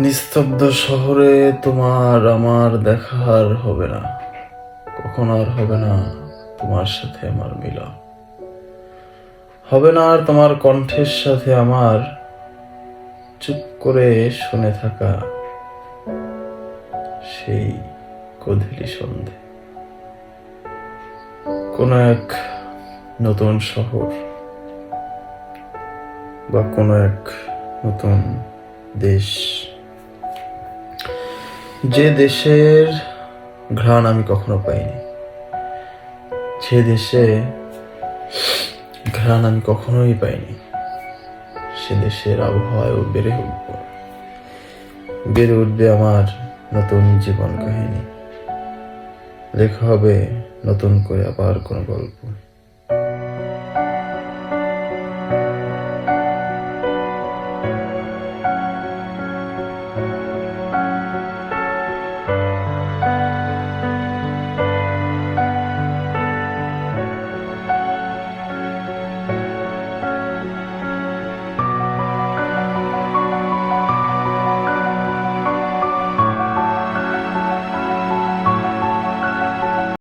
নিস্তব্ধ শহরে তোমার আমার দেখা আর হবে না, কখন আর হবে না তোমার সাথে আমার মিলন। হবে না আর তোমার কণ্ঠের সাথে আমার চুপ করে শুনে থাকা সেই কধিলি সন্ধে। কোনো এক নতুন শহর বা কোনো এক নতুন দেশ, যে দেশের ঘ্রাণ আমি কখনো পাইনি, যে দেশে ঘ্রাণ আমি কখনোই পাইনি, সে দেশের আবহাওয়ায় বেড়ে উঠবে আমার নতুন জীবন কাহিনী। লেখা হবে নতুন করে আবার কোনো গল্প।